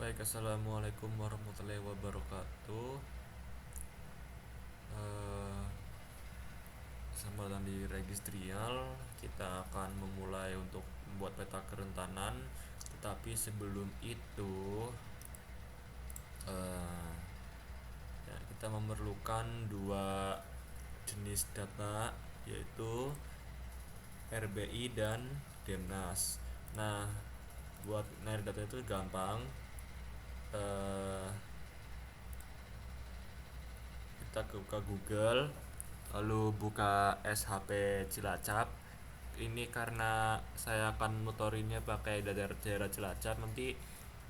Baik, assalamualaikum warahmatullahi wabarakatuh. Eh, Selamat datang di Registrial. Kita akan memulai untuk membuat peta kerentanan. Tetapi sebelum itu, eh, ya, kita memerlukan dua jenis data, yaitu RBI dan Demnas. Nah, buat naik data itu gampang. Eh, kita buka Google, lalu buka SHP Cilacap. Ini karena saya akan motorinnya pakai daerah Cilacap, nanti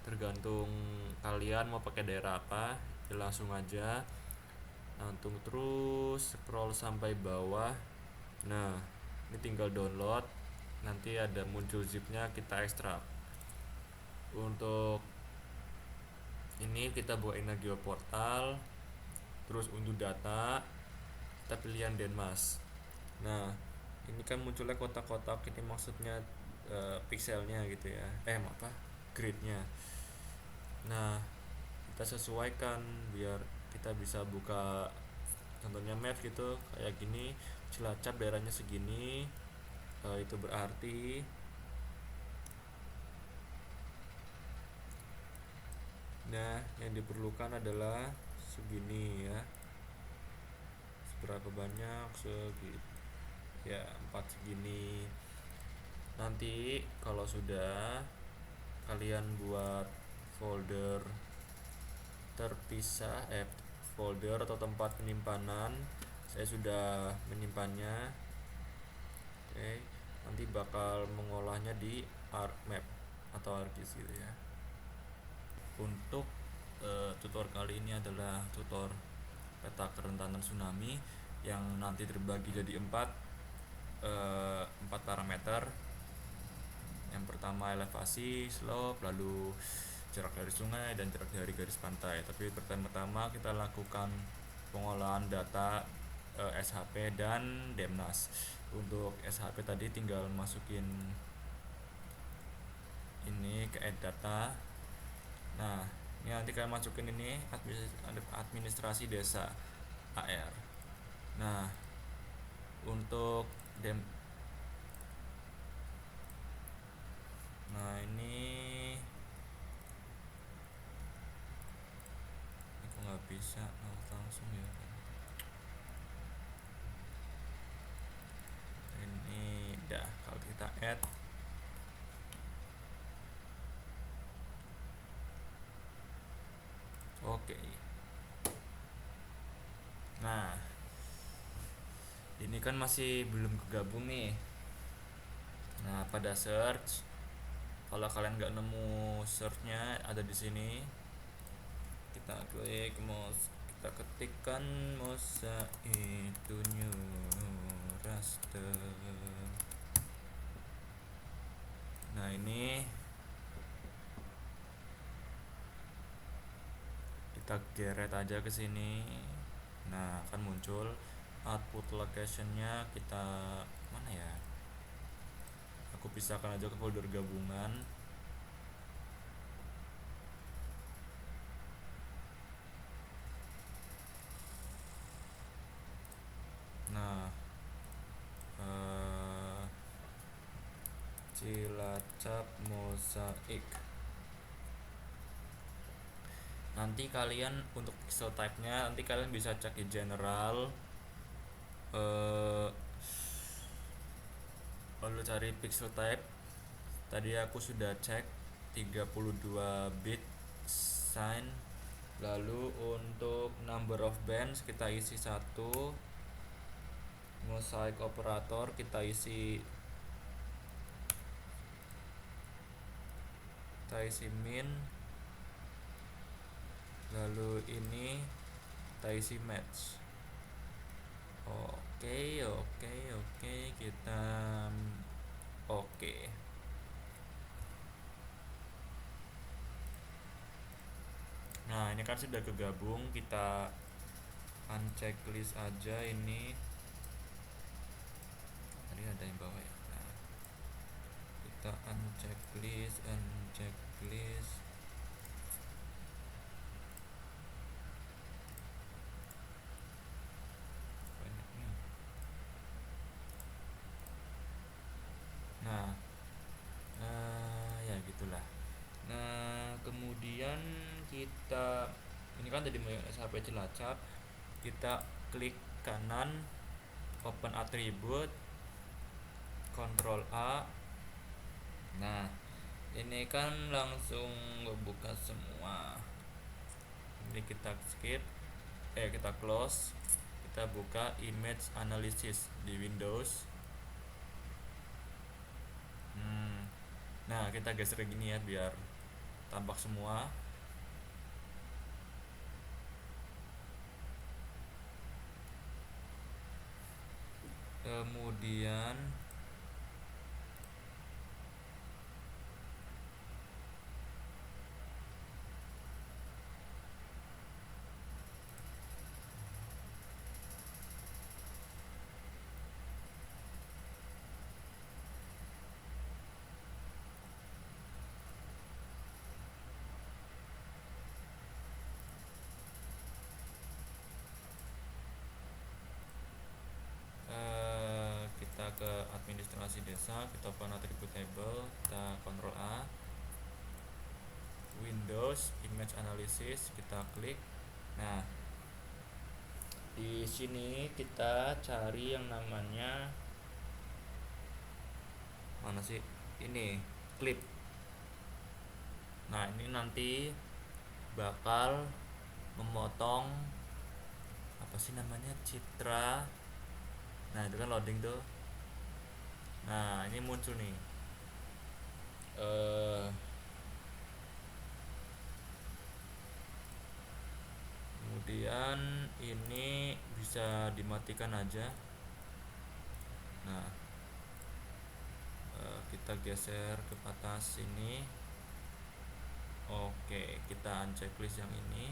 tergantung kalian mau pakai daerah apa, ya langsung aja langsung terus scroll sampai bawah. Nah, ini tinggal download, nanti ada muncul zipnya, kita ekstrak. Untuk ini kita buatin lagi portal, terus untuk data kita pilihan Denmas. Nah, ini kan munculnya kotak-kotak, ini maksudnya pixelnya gitu ya, apa, gridnya. Nah, kita sesuaikan biar kita bisa buka contohnya map gitu kayak gini. Cilacap daerahnya segini, itu berarti nah yang diperlukan adalah segini ya, seberapa banyak segitu ya, 4 segini. Nanti kalau sudah, kalian buat folder terpisah, folder atau tempat penyimpanan. Saya sudah menyimpannya. Oke, nanti bakal mengolahnya di ArcMap atau ArcGIS gitu ya. Untuk tutor kali ini adalah tutor peta kerentanan tsunami yang nanti terbagi jadi empat parameter. Yang pertama elevasi, slope, lalu jarak dari sungai dan jarak dari garis pantai. Tapi pertama-tama kita lakukan pengolahan data SHP dan Demnas. Untuk SHP tadi tinggal masukin ini ke add data. Nah, ini nanti kalian masukin ini administrasi desa AR. Nah, untuk nah ini kok nggak bisa langsung ya. Ini dah, kalau kita add, oke. Nah, ini kan masih belum kegabung nih. Nah, pada search, kalau kalian nggak nemu searchnya, ada di sini. Kita klik mouse, kita ketikkan mouse itu new raster. Nah, ini kita geret aja ke sini. Nah, akan muncul output locationnya. Kita mana ya, aku pisahkan aja ke folder gabungan. Nah, Cilacap mosaik. Nanti kalian untuk pixel type nya nanti kalian bisa cek di general, lalu cari pixel type. Tadi aku sudah cek 32 bit sign. Lalu untuk number of bands kita isi 1, mosaic operator kita isi min, lalu ini kita isi match. Oke, kita oke. Nah, ini kan sudah kegabung, kita unchecklist aja ini. Tadi ada yang bawah ya. Nah, kita unchecklist. kita ini kan tadi SHP Cilacap, kita klik kanan, open attribute, Ctrl A. Nah, ini kan langsung ngebuka semua. Ini kita skip, kita close, kita buka image analysis di Windows. Nah, kita geser gini ya biar tampak semua. Kemudian kita ke administrasi desa, kita open attribute table, kita Ctrl A, Windows image analysis, kita klik. Nah, di sini kita cari yang namanya mana sih? Ini clip. Nah, ini nanti bakal memotong apa sih namanya, citra. Nah, itu kan loading tuh. Nah, ini muncul nih. Kemudian ini bisa dimatikan aja. Nah, kita geser ke atas sini. Oke, kita unchecklist yang ini.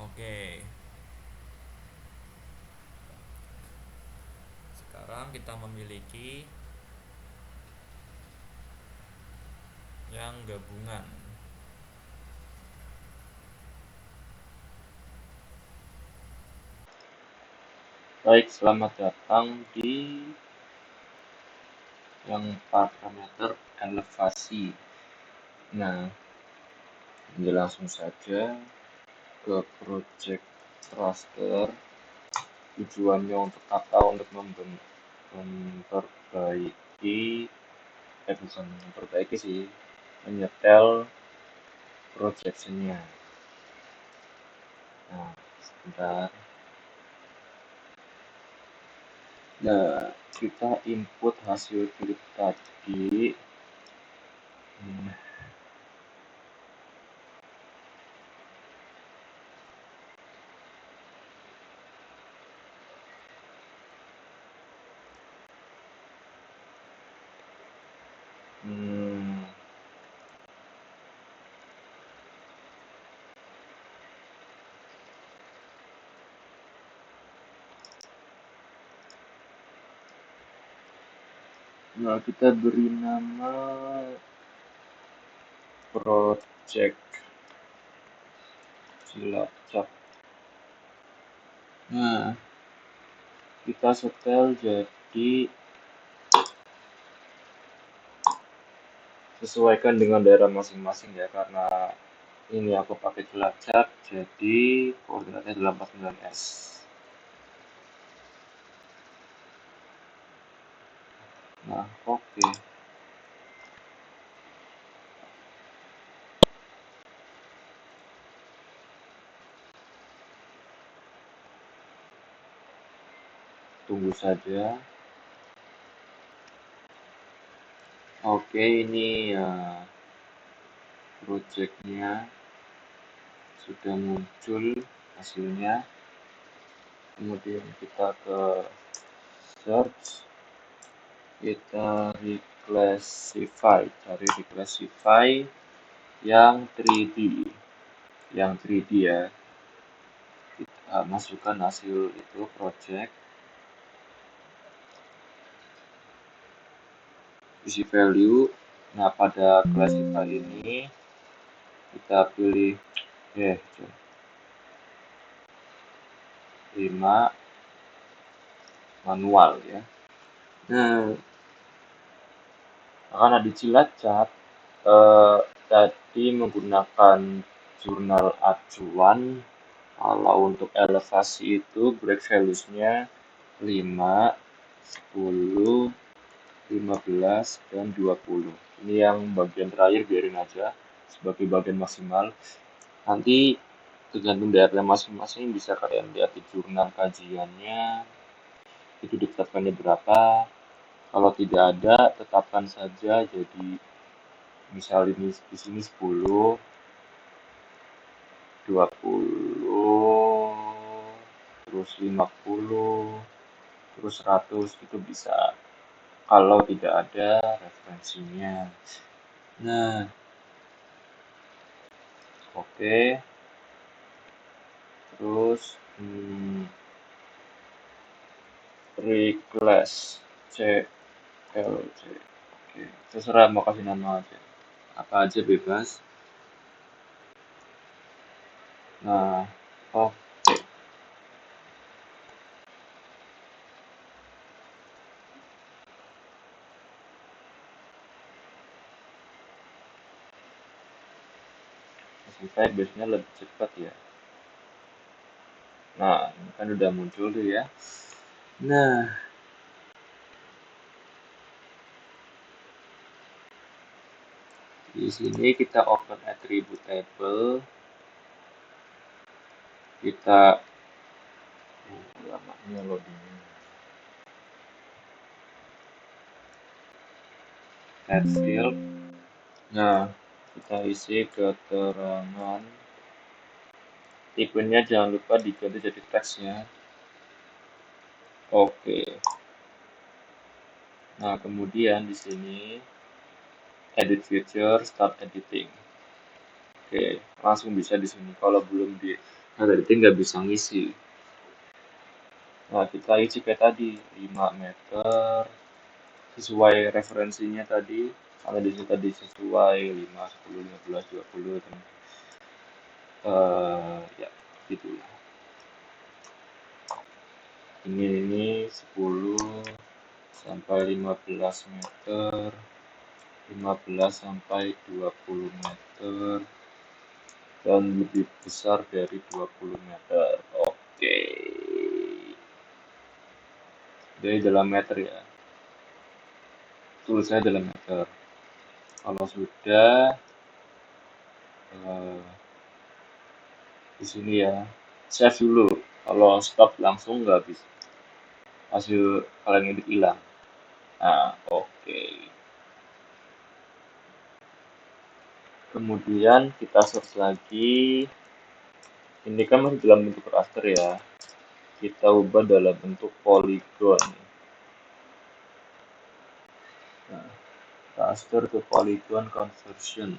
Oke. Sekarang kita memiliki yang gabungan. Baik, selamat datang di yang parameter elevasi. Nah, ini langsung saja ke project raster. Tujuannya untuk apa? Untuk memperbaiki, bukan memperbaiki sih, menyetel projectionnya. Nah, sebentar. Nah, kita input hasil klip tadi. Nah, kita beri nama project Cilacap. Nah, kita setel jadi sesuaikan dengan daerah masing-masing ya, karena ini aku pakai Cilacap, jadi koordinatnya adalah 49S. Nah, oke. Tunggu saja. Oke, ini ya projectnya sudah muncul hasilnya. Kemudian kita ke search, kita reclassify, dari reclassify yang 3D ya, kita masukkan hasil itu project, isi value. Nah, pada classify ini kita pilih 5 manual ya. Nah, karena di Cilacap Eh, Tadi menggunakan jurnal acuan. Kalau untuk elevasi itu break values-nya 5, 10, 15, dan 20. Ini yang bagian terakhir biarin aja sebagai bagian maksimal. Nanti tergantung daerah masing-masing bisa kalian lihat di jurnal kajiannya itu ditetapkannya berapa. Kalau tidak ada, tetapkan saja jadi misal ini di sini 10, 20, terus 50, terus 100 itu bisa kalau tidak ada referensinya. Nah, oke. Terus request CLC. Oke, terserah mau kasih nama aja. Apa aja bebas. Nah, oh, selesai biasanya lebih cepat ya. Nah, ini kan udah muncul tuh ya. Nah, di sini kita open attribute table. Kita lamanya loadingnya. Add field. Nah, kita isi keterangan. Tipenya jangan lupa diganti jadi teksnya. Oke. Nah, kemudian di sini edit feature, start editing. Oke, langsung bisa di sini. Kalau belum di start editing nggak bisa ngisi. Nah, kita isi kayak tadi 5 meter sesuai referensinya tadi. Karena di sini tadi sesuai 5, 10, 15, 20 dan ya gitu. Ini 10 sampai 15 meter, 15 sampai 20 meter, dan lebih besar dari 20 meter. Oke. Jadi dalam meter ya. Tulisannya dalam meter. Kalau sudah eh, di sini ya, save dulu. Kalau stop langsung nggak bisa. Hasil kalian edit hilang. Nah, oke. Kemudian kita search lagi. Ini kan masih dalam bentuk raster ya. Kita ubah dalam bentuk polygon. Nah, raster ke polygon conversion.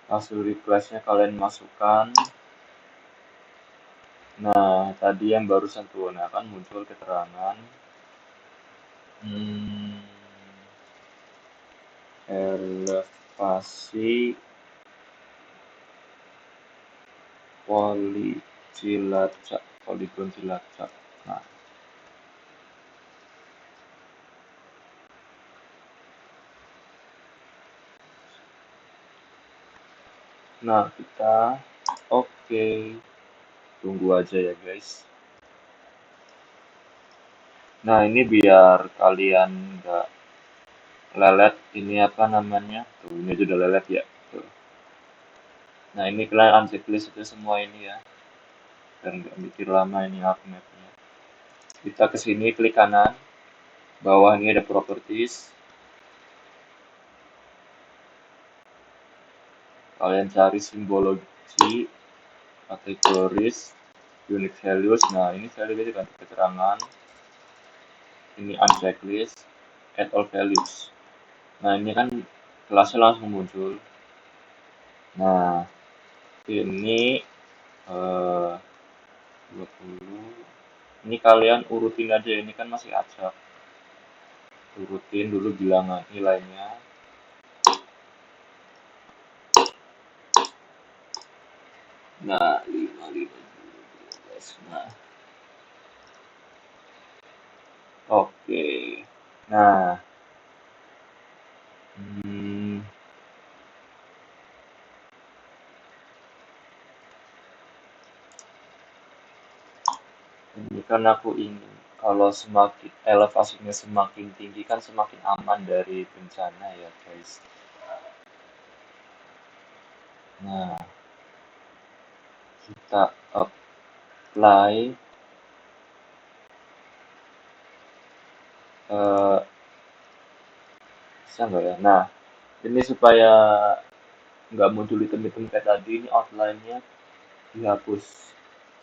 Hasil requestnya kalian masukkan. Nah, tadi yang barusan tuh, nah kan muncul keterangan elevasi polygon Cilacap. Nah, kita oke. Tunggu aja ya guys. Nah, ini biar kalian nggak lelet, ini apa namanya? Tuh, ini sudah lelet ya. Tuh. Nah, ini kalian unchecklist itu semua ini ya. Biar nggak mikir lama ini up mapnya. Kita ke sini klik kanan. Bawah ini ada properties. Kalian cari simbologi, kategoris, unique values. Nah, ini value itu kan keterangan. Ini unchecklist, add all values. Nah, ini kan kelasnya langsung muncul. Nah, ini 20. Ini kalian urutin aja, ini kan masih acak. Urutin dulu bilangan nilainya. Nah, 5, 5, 12. Nah, oke. Nah, Ini kan aku ingin kalau semakin elevasinya semakin tinggi kan semakin aman dari bencana ya guys. Nah, kita apply eh, bisa nggak ya? Nah, ini supaya nggak muncul hitam-hitam kayak tadi, ini outline-nya dihapus.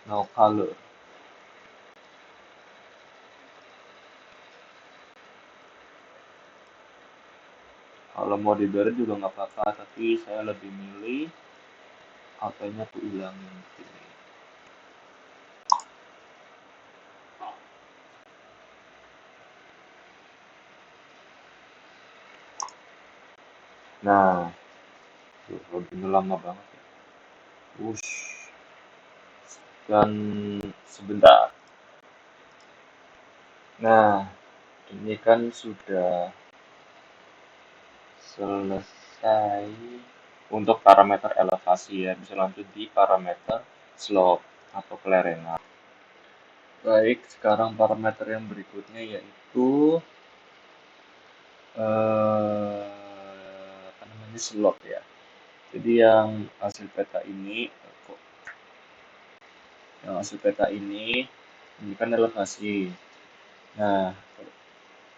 No color. Kalau mau dibiarin juga nggak apa-apa, tapi saya lebih milih outline-nya tuh hilangin. Nah, tuh, loadingnya lama banget ya. Wush. Dan sebentar. Nah, ini kan sudah selesai untuk parameter elevasi ya. Bisa lanjut di parameter slope atau kelerengan. Baik, sekarang parameter yang berikutnya yaitu apa namanya slope ya. Jadi yang hasil peta ini kan elevasi. Nah,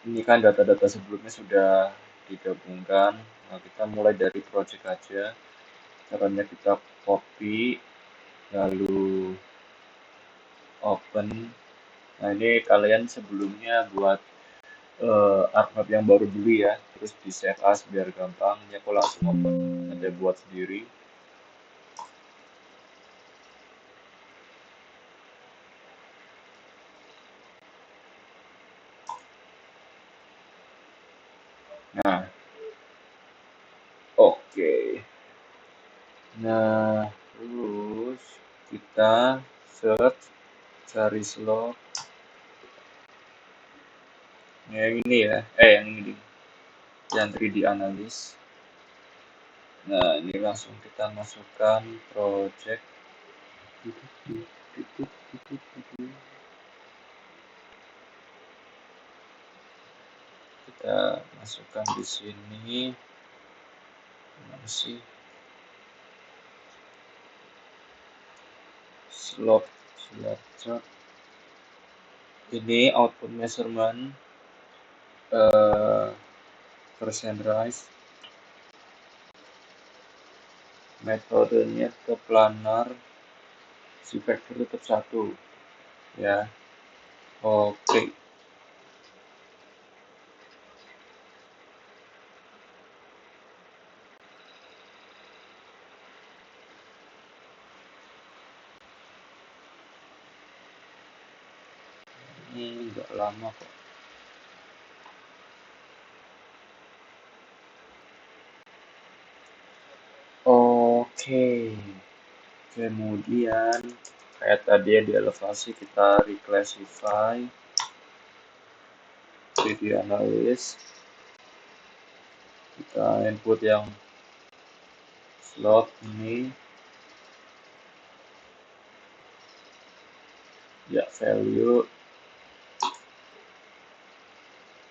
ini kan data-data sebelumnya sudah digabungkan. Nah, kita mulai dari project aja. Caranya kita copy, lalu open. Nah, ini kalian sebelumnya buat artmap yang baru dulu ya. Terus di save as biar gampang. Ini aku langsung open. Ada buat sendiri. Nah, oke. Nah, terus kita search cari slot yang ini ya. Yang ini yang 3D analis. Nah, ini langsung kita masukkan project. Kita masukkan di sini. Masih slot chart. Ini output measurement percent rise. Metodenya ke planar, si vector tetap 1 ya. Oke. Ini nggak lama kok. Oke. Kemudian kayak tadi ya di elevasi kita reclassify 3D analysis, kita input yang slot ini ya value.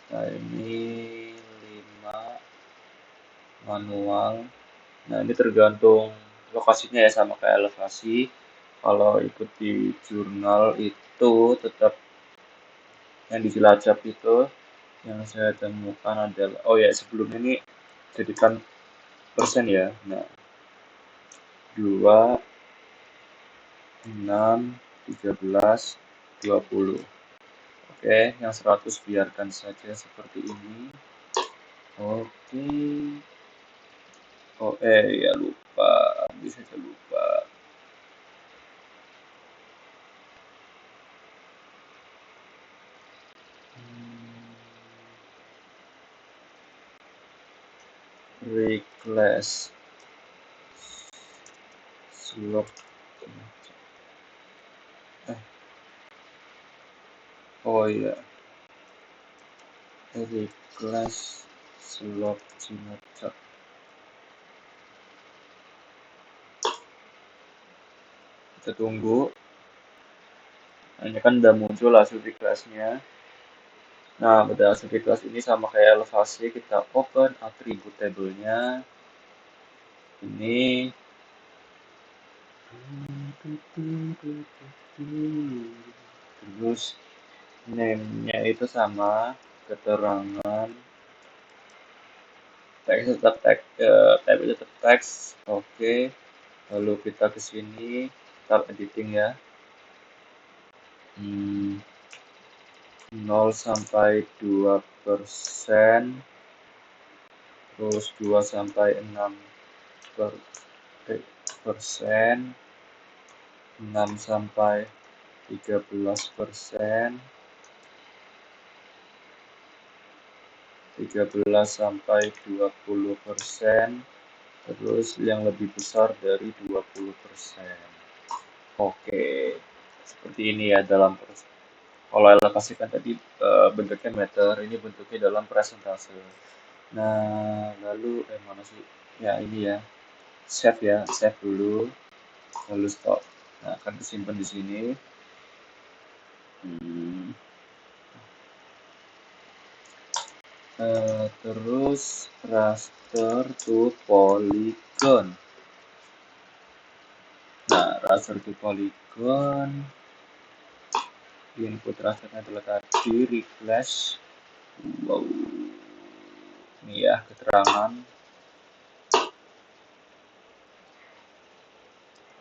Nah ini 5 manual. Nah ini tergantung lokasinya ya, sama kayak elevasi. Kalau ikut di jurnal itu tetap yang di Cilacap itu yang saya temukan adalah, oh ya sebelumnya ini jadikan persen ya. Nah 2, 6, 13, 20. Oke, yang 100 biarkan saja seperti ini. Oke. Oh ya lupa, bisa saja lupa. Reclass slope. Oh iya, reclass slope Cilacap. Kita tunggu. Nah, ini kan udah muncul hasil di kelasnya. Nah, pada hasil di kelas ini sama kayak elevasi, kita open atribut tabelnya. Ini terus name-nya itu sama, keterangan teks tetap teks, type tetap teks, oke. Lalu kita ke sini, tab editing ya. 0 sampai 2%, terus 2 sampai 6 persen, 6 sampai 13%, 13 sampai 20%, terus yang lebih besar dari 20%. Oke, seperti ini ya dalam kalau elevasi kan tadi bentuknya meter, ini bentuknya dalam persentase. Nah, lalu mana sih? Ya ini ya, save ya, save dulu, lalu stop. Nah, akan disimpan di sini. Hmm, terus raster to polygon. Nah, raster to polygon, input rasternya terletak di replace. Wow, ini ya keterangan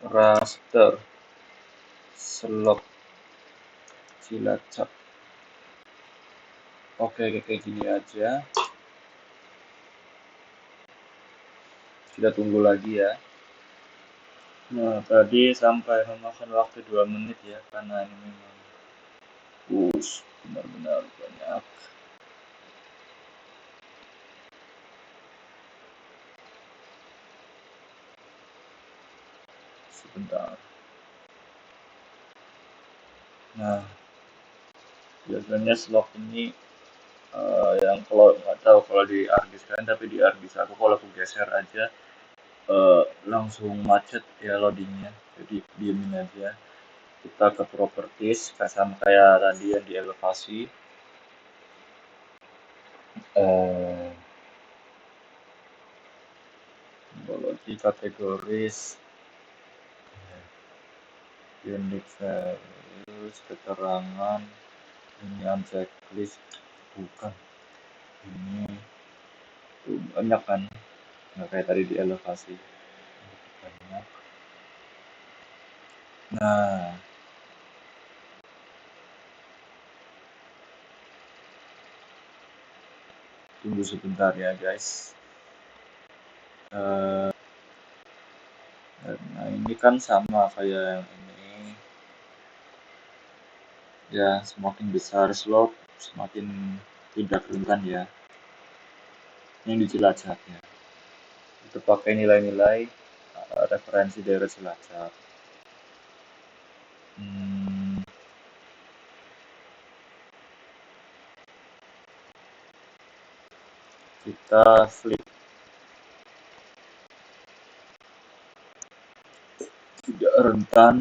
raster slot Cilacap. Oke, kayak gini aja. Kita tunggu lagi ya. Nah, tadi sampai memakan waktu 2 menit ya, karena ini memang benar-benar banyak. Sebentar. Nah, biasanya slot ini yang kalau nggak tahu kalau di Argis kan, tapi di Argis aku kalau aku geser aja langsung macet ya loadingnya. Jadi diemin aja. Kita ke properties, sama kayak tadi yang di elevasi. Kalau di kategoris unique values, keterangan, ini checklist, bukan ini tuh banyak kan, nggak kayak tadi di elevasi banyak. Nah, tunggu sebentar ya guys. Nah ini kan sama kayak yang ini ya, semakin besar slot semakin tidak rentan ya, yang di Cilacap ya, itu pakai nilai-nilai referensi daerah Cilacap. Kita flip, tidak rentan.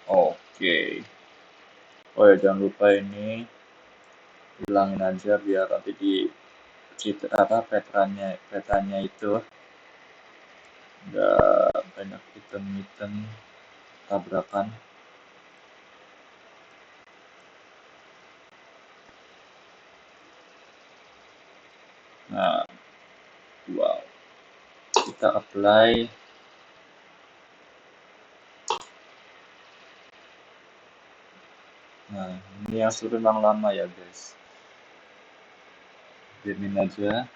Oke. Oh ya, jangan lupa ini hilangin aja biar nanti di petanya itu nggak banyak item-item tabrakan. Nah, wow, kita apply. Nah, ini yang sudah memang lama ya guys, diamin aja.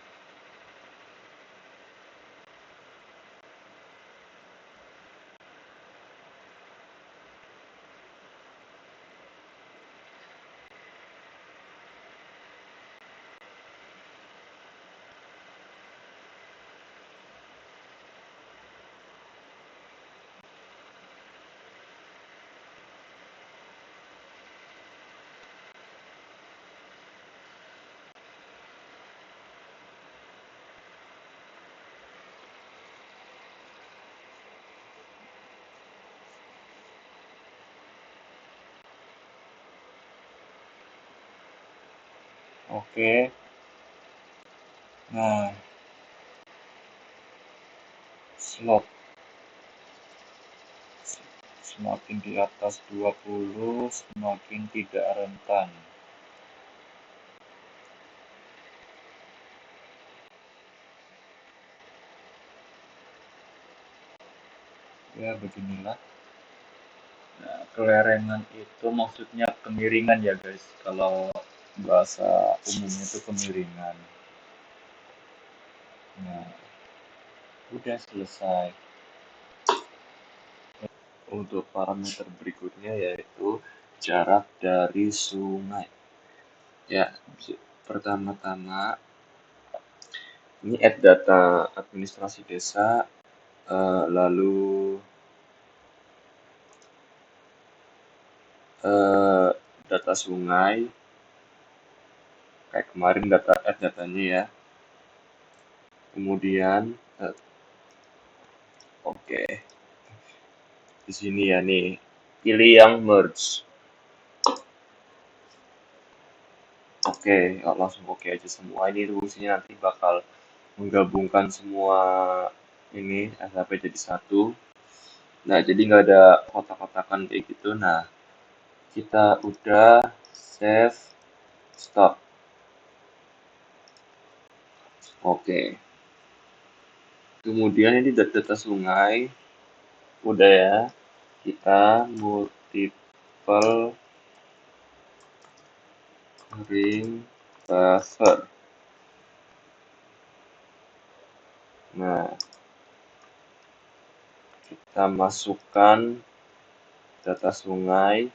Oke. Nah, slot semakin di atas 20 semakin tidak rentan. Ya, beginilah. Nah, kelerengan itu maksudnya kemiringan ya guys. Kalau bahasa umumnya itu kemiringan. Nah, udah selesai. Untuk parameter berikutnya yaitu jarak dari sungai. Ya, pertama-tama ini add data administrasi desa, lalu data sungai, kayak kemarin add datanya ya. Kemudian, oke, di sini ya nih, pilih yang merge. Oke, langsung oke aja semua. Ini fungsinya nanti bakal menggabungkan semua ini SAP jadi satu. Nah, jadi nggak ada kotak-kotakan kayak gitu. Nah, kita udah save, stop. Oke. Kemudian ini data sungai, udah ya. Kita multiple ring buffer. Nah, kita masukkan data sungai.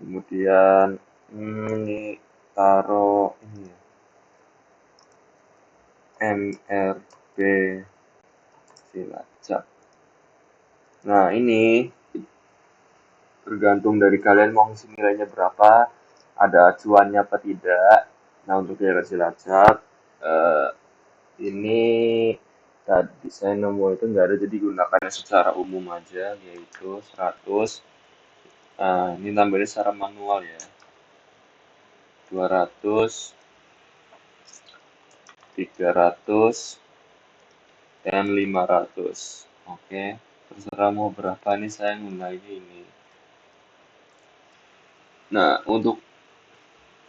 Kemudian ini taruh ini MRB Cilacap. Nah, ini tergantung dari kalian mau ngisi nilainya berapa, ada acuannya apa tidak. Nah, untuk daerah Cilacap, ini tadi saya nemu itu nggak ada, jadi gunakannya secara umum aja, yaitu 100. Ini tambahnya secara manual ya. 200, 300, dan 500. Oke, terserah mau berapa nih, saya gunain ini. Nah, untuk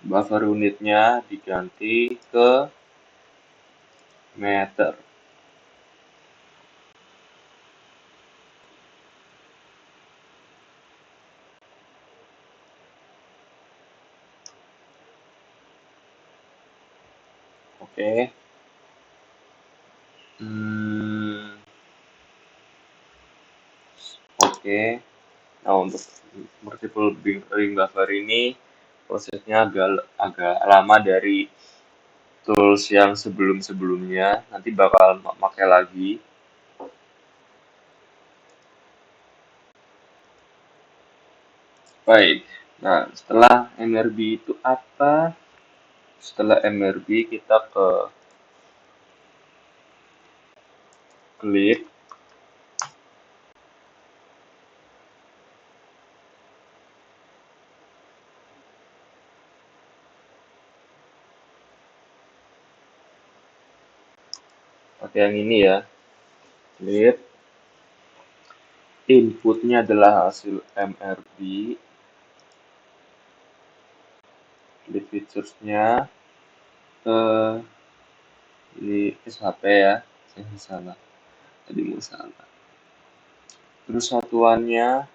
buffer unitnya diganti ke meter. Oke. Hmm, oke. Nah, untuk multiple ring buffer ini prosesnya agak lama dari tools yang sebelum-sebelumnya. Nanti bakal pakai lagi. Baik. Nah, setelah MRB itu apa? Setelah MRB kita ke klik. Pakai yang ini ya. Klik. Inputnya adalah hasil MRB. Klik features-nya. Ini SHP ya. Saya salah. Tadi mau salah. Terus satuannya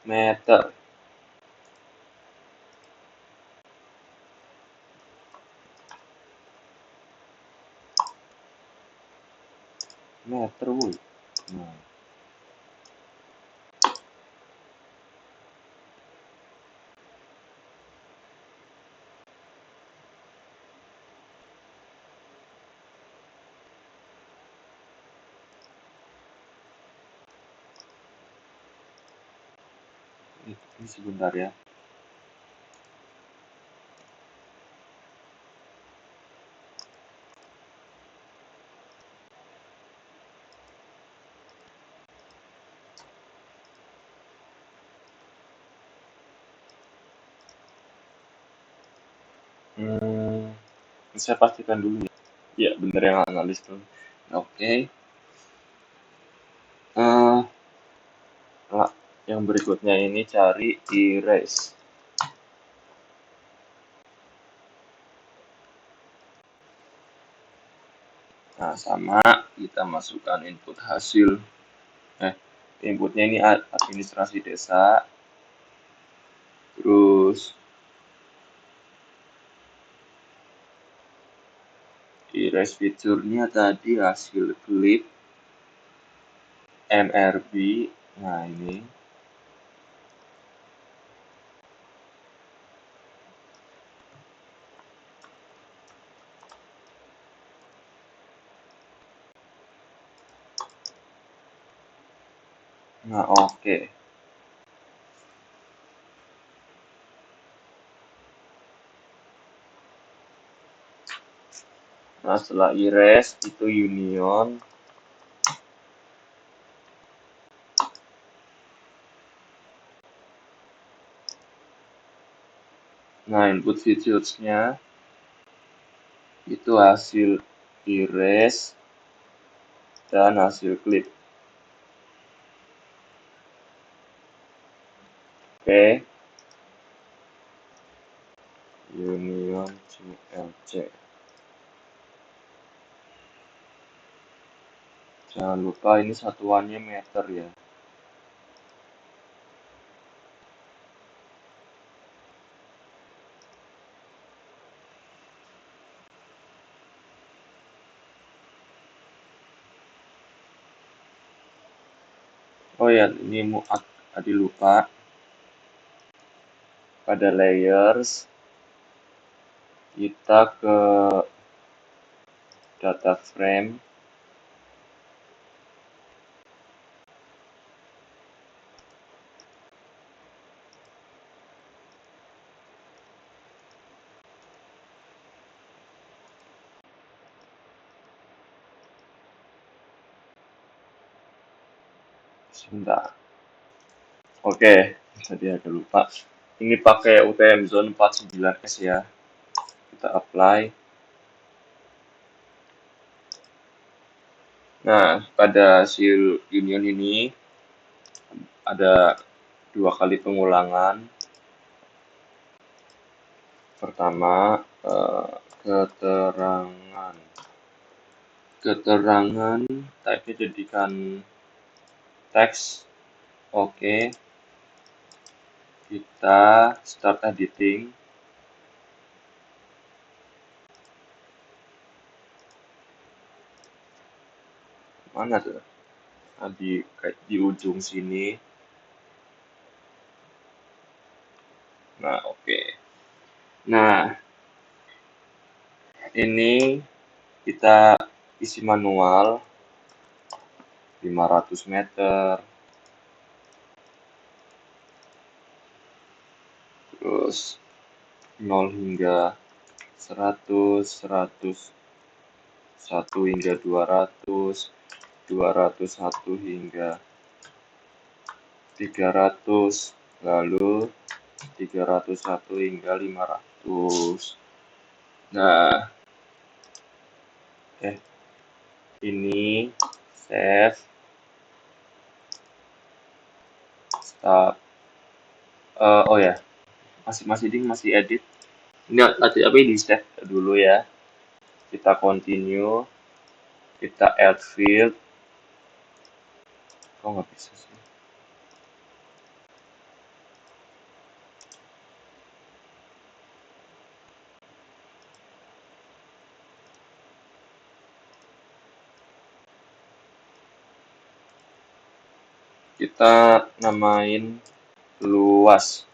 meter. Meter, woi. Nah, ini sebentar ya. Hmm, saya pastikan dulu ya. Ya, bener yang analis tuh. Oke. Eh, yang berikutnya ini cari erase. Nah, sama kita masukkan input hasil. Inputnya ini administrasi desa. Terus erase fiturnya tadi hasil klip MRB. Nah, ini. Nah, oke. Nah, setelah erase itu union. Nah, input features-nya itu hasil erase dan hasil klip. Oke. Union CLC. Jangan lupa ini satuannya meter ya. Oh ya, ini tadi lupa. Pada layers kita ke data frame. Sebentar. Oke, tadi agak lupa. Ini pakai UTM Zone 49S ya. Kita apply. Nah, pada hasil union ini ada 2 kali pengulangan. Pertama, keterangan. Keterangan type-nya jadikan teks. Oke. Kita start editing. Mana tuh? Nah, di ujung sini. Nah, oke. Nah, ini kita isi manual 500 meter. Terus 0 hingga 100, 100, 1 hingga 200, 201 hingga 300, lalu 301 hingga 500. Nah, ini save, start. Oh ya, masih edit. Ini tapi di save dulu ya. Kita continue, kita add field. Kok nggak bisa sih? Kita namain luas.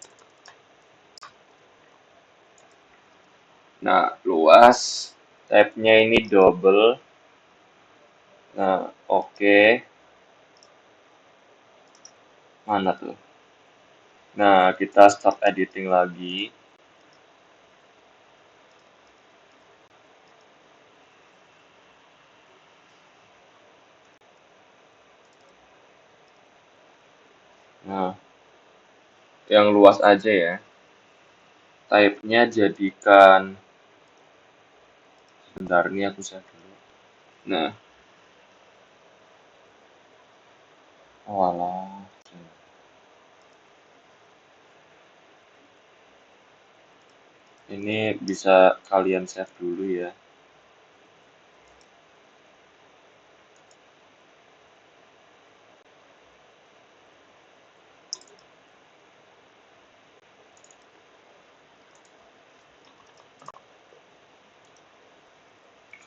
Nah, luas type-nya ini double. Nah, oke. Mana tuh? Nah, kita start editing lagi. Nah, yang luas aja ya. Type-nya jadikan Bentar, ini aku save dulu. Nah, walah. Ini bisa kalian save dulu ya.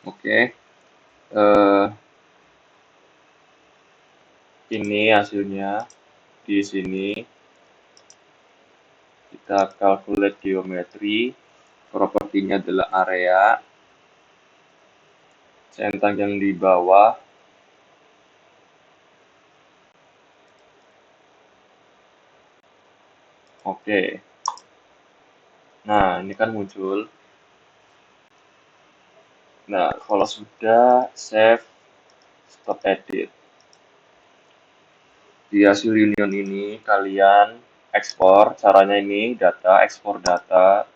Oke. eh ini hasilnya di sini kita calculate geometri. Propertinya adalah area. Centang yang di bawah. Oke. Nah, ini kan muncul. Nah, kalau sudah save, stop edit. Di hasil union ini kalian ekspor. Caranya ini data, ekspor data.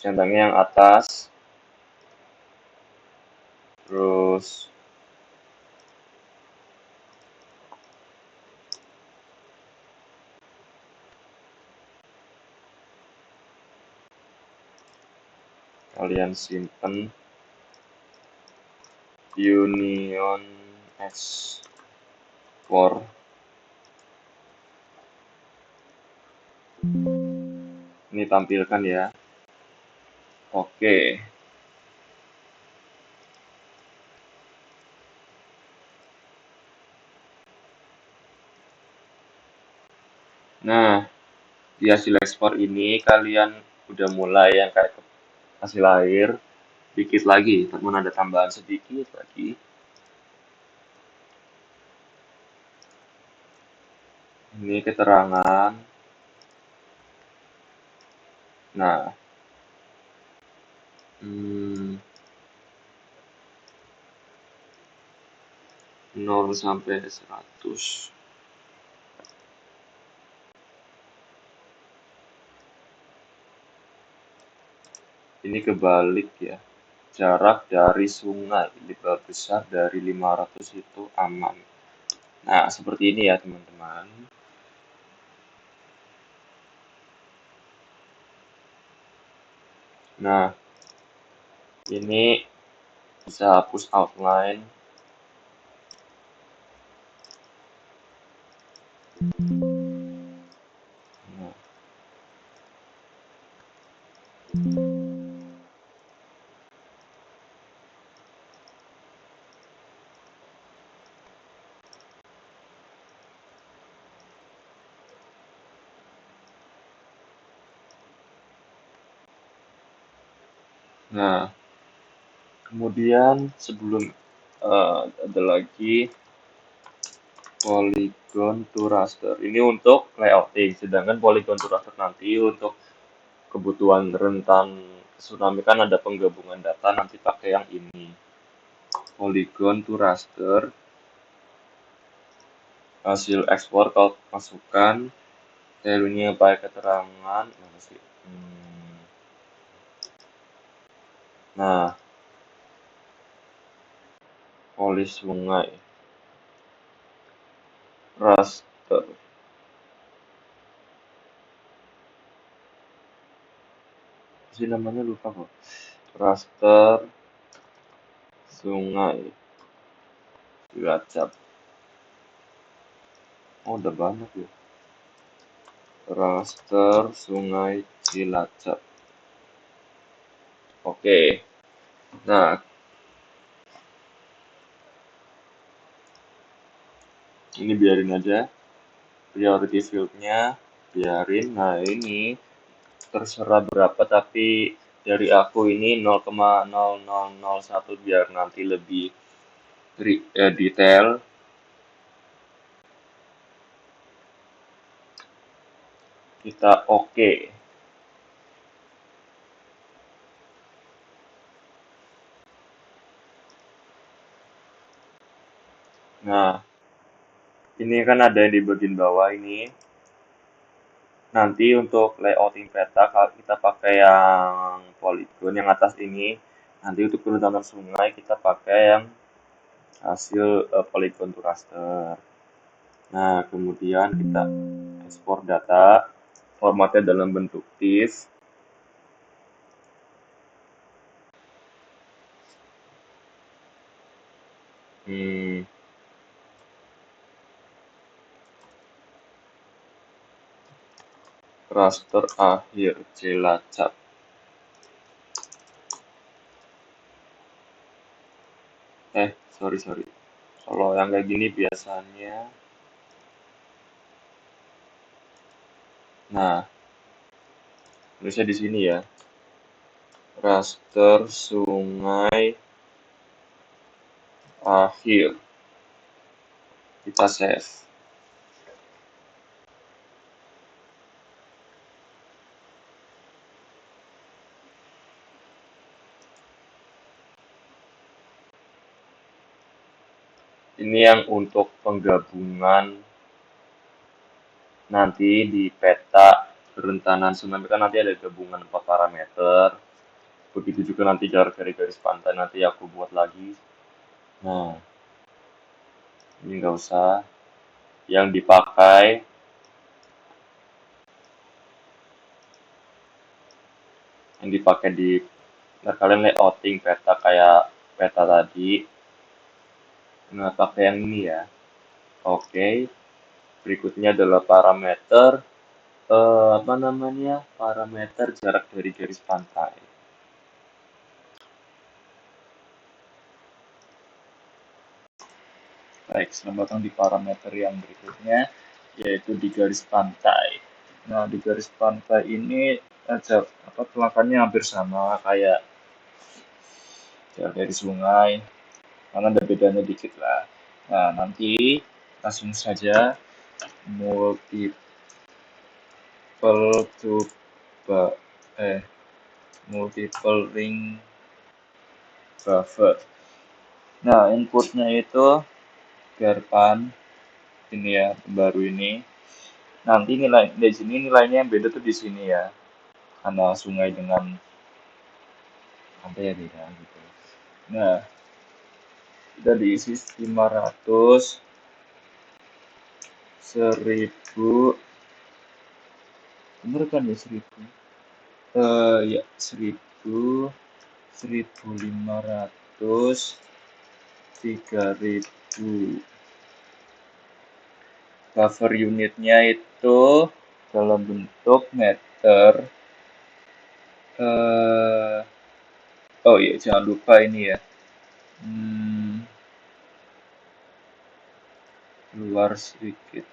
Centangnya yang atas. Terus kalian simpen union export. Ini tampilkan ya. Oke. Nah, di hasil ekspor ini kalian udah mulai yang kayak hasil air dikit lagi, namun ada tambahan sedikit lagi. Ini keterangan. Nah, 0 sampai 100. Ini kebalik ya. Jarak dari sungai lebih besar dari 500 itu aman. Nah, seperti ini ya teman-teman. Nah, ini bisa hapus outline. Nah, nah, kemudian sebelum ada lagi polygon to raster. Ini untuk layouting, sedangkan polygon to raster nanti untuk kebutuhan rentan tsunami kan ada penggabungan data nanti pakai yang ini. Polygon to raster. Hasil ekspor kalau masukkan value-nya pakai keterangan mana sih? Nah, polis sungai raster sih namanya lupa kok. Raster sungai Cilacap. Oh, udah banyak ya. Raster sungai Cilacap. Oke. Nah, ini biarin aja. Priority field-nya biarin. Nah, ini terserah berapa tapi dari aku ini 0,0001 biar nanti lebih detail. Kita oke. Nah, ini kan ada yang di bagian bawah ini. Nanti untuk layouting peta kalau kita pakai yang polygon yang atas ini. Nanti untuk kerentanan sungai kita pakai yang hasil polygon to raster. Nah, kemudian kita ekspor data, formatnya dalam bentuk TIFF. Hmm, raster akhir Cilacap. Sorry. Kalau yang kayak gini biasanya, nah, tulisnya di sini ya, raster sungai akhir. Kita save. Ini yang untuk penggabungan nanti di peta kerentanan tsunami kan nanti ada gabungan 4 parameter. Begitu juga nanti garis pantai nanti aku buat lagi. Nah, ini nggak usah. Yang dipakai di nah, kalian layouting peta kayak peta tadi. Nah, pakai yang ini ya. Oke. Berikutnya adalah parameter apa namanya? Parameter jarak dari garis pantai. Baik, selamat datang di parameter yang berikutnya, yaitu di garis pantai. Nah, di garis pantai ini aja apa pelanggannya hampir sama kayak dari sungai, karena ada bedanya dikit lah. Nah, nanti langsung saja multiple to ba- multiple ring buffer. Nah, inputnya itu garpan ini ya, baru ini. Nanti nilai di sini nilainya yang beda tuh di sini ya, karena sungai dengan pantai ya beda gitu. Nah, kita diisi 500, 1000, bener kan ya 1000? Ya 1000, 1500, 3000. Buffer unitnya itu dalam bentuk meter. eh oh iya, jangan lupa ini ya. Hmm, Luar sedikit.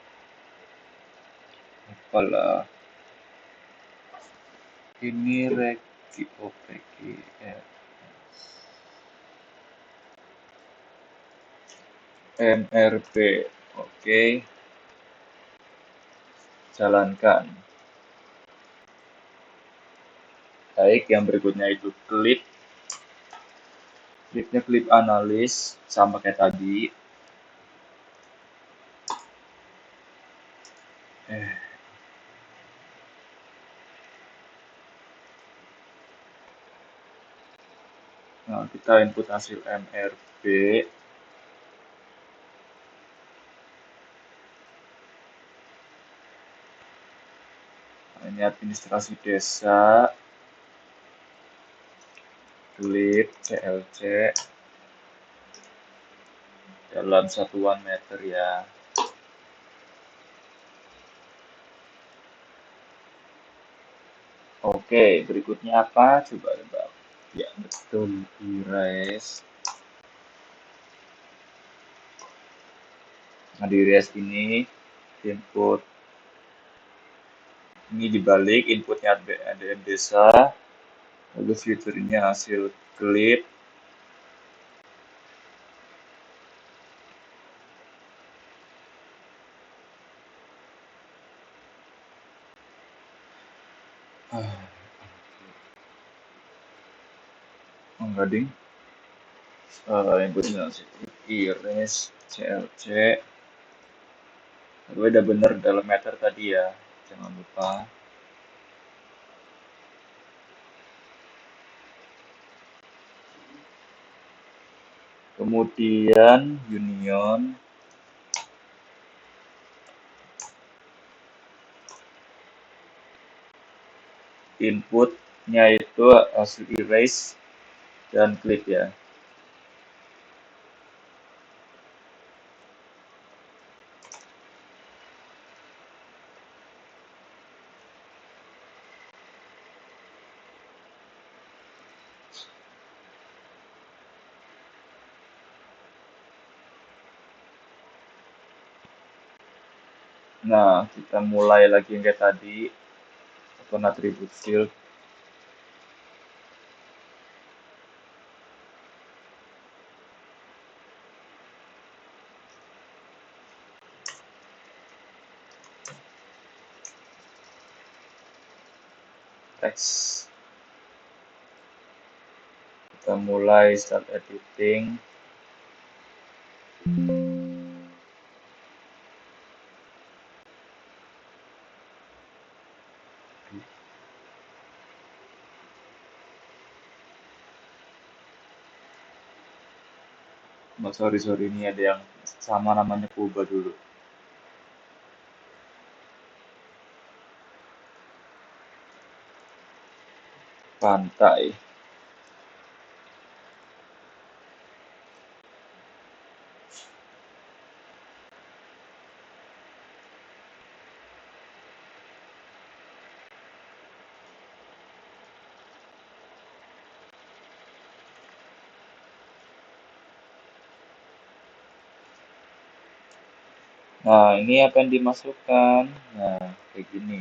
Apalah. Ini regi OPG ya. MRP. Oke, jalankan. Baik, yang berikutnya itu klip. Klipnya klip analis sama kayak tadi. Eh, Nah, kita input hasil MRP. Nah, ini administrasi desa. Klip CLC dalam satuan meter ya. Oke, berikutnya apa? Coba tebak. Ya, betul. Erase. Nah, di erase ini input ini dibalik inputnya ADM desa, lalu fiturnya hasil klip. Enggak ding. Inputnya hasil erase CLC. Lalu udah bener dalam meter tadi ya. jangan lupa. Kemudian union, inputnya itu hasil erase dan clip ya. Nah, kita mulai lagi yang kayak tadi, open attribute field. Text. Kita mulai start editing. Oh, sorry, ini ada yang sama namanya Kuba dulu. Pantai. Nah, ini apa yang dimasukkan? Nah, kayak gini.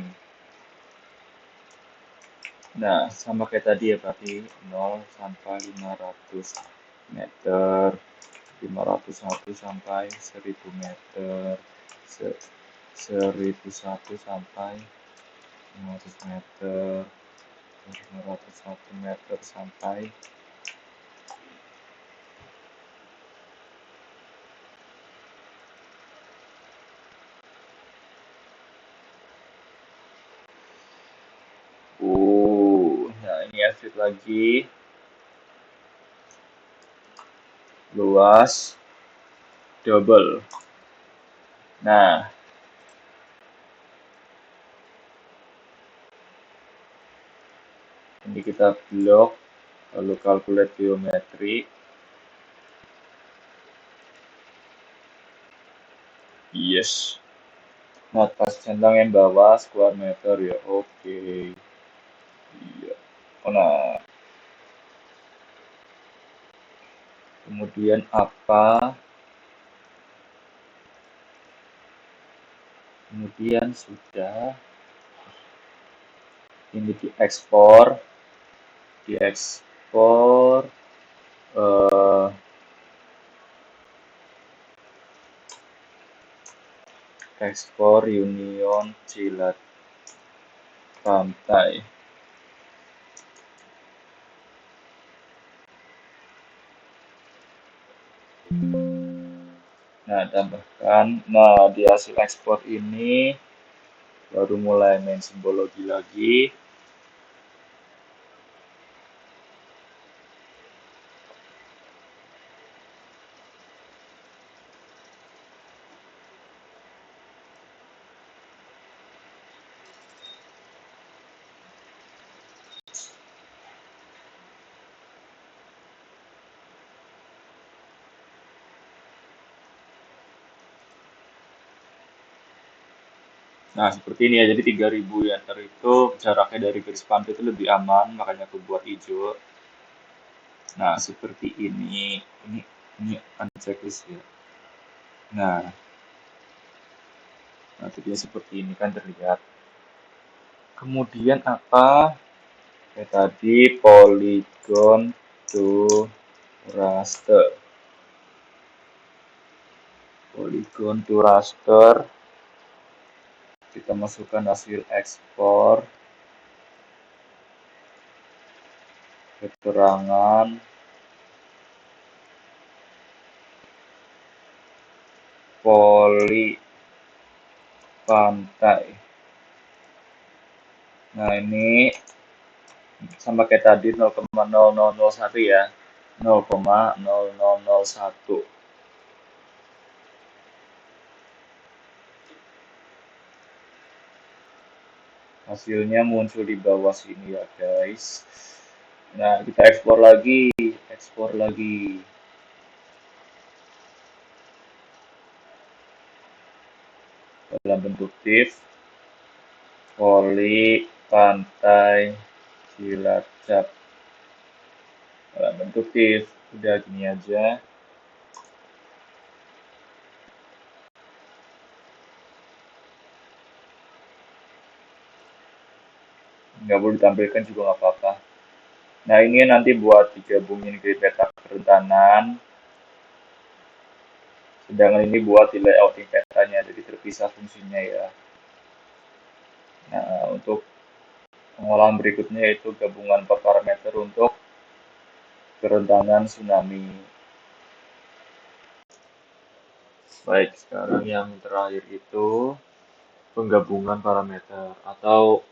Nah, sama kayak tadi ya berarti 0 sampai 500 meter, 501 sampai 1000 meter, 1001 sampai 500 meter, 501 meter sampai nah ini asik lagi, luas, double. Nah, ini kita blok, lalu calculate geometry. Yes. Nah, pas centang yang bawah, square meter ya, oke. Iya. Oh, nah, kemudian apa? Kemudian sudah ini diekspor eh, ekspor Union Cilat Pantai. Nah, tambahkan. Nah, di hasil ekspor ini baru mulai main simbologi lagi. Nah, seperti ini ya. Jadi 3000 meter itu jaraknya dari garis pantai itu lebih aman, makanya aku buat hijau. Nah, seperti ini. Ini kan checklist ya. Nah, nanti dia seperti ini kan terlihat. Kemudian apa? Kayak tadi polygon to raster. Polygon to raster. Kita masukkan hasil ekspor, keterangan, poli pantai. Nah, ini sama kayak tadi 0,0001 ya. 0,0001. Hasilnya muncul di bawah sini ya, guys. Nah, kita ekspor lagi dalam bentuk div, voli, pantai, Cilacap. Dalam bentuk div, udah gini aja. Nggak boleh ditampilkan juga nggak apa-apa. Nah, ini nanti buat digabungin ke peta kerentanan. Sedangkan ini buat di layouting petanya, jadi terpisah fungsinya ya. Nah, untuk pengolahan berikutnya yaitu gabungan parameter untuk kerentanan tsunami. Baik, sekarang yang terakhir itu penggabungan parameter atau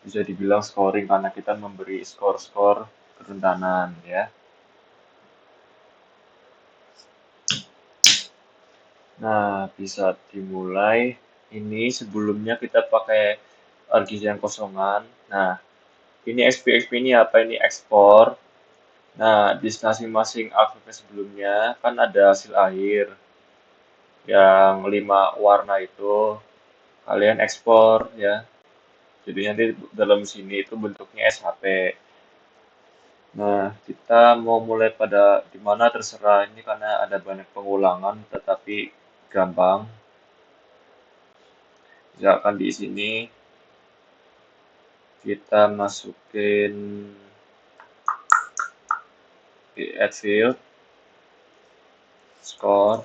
bisa dibilang scoring karena kita memberi skor-skor kerentanan ya. Nah, bisa dimulai. Ini sebelumnya kita pakai argis yang kosongan. Nah, ini XP ini apa? Ini ekspor. Nah, di masing-masing AVP sebelumnya kan ada hasil akhir yang 5 warna itu. Kalian ekspor ya. Jadi nanti dalam sini itu bentuknya SHP. Nah, kita mau mulai pada dimana terserah ini karena ada banyak pengulangan tetapi gampang. Misalkan di sini kita masukin di add field, score,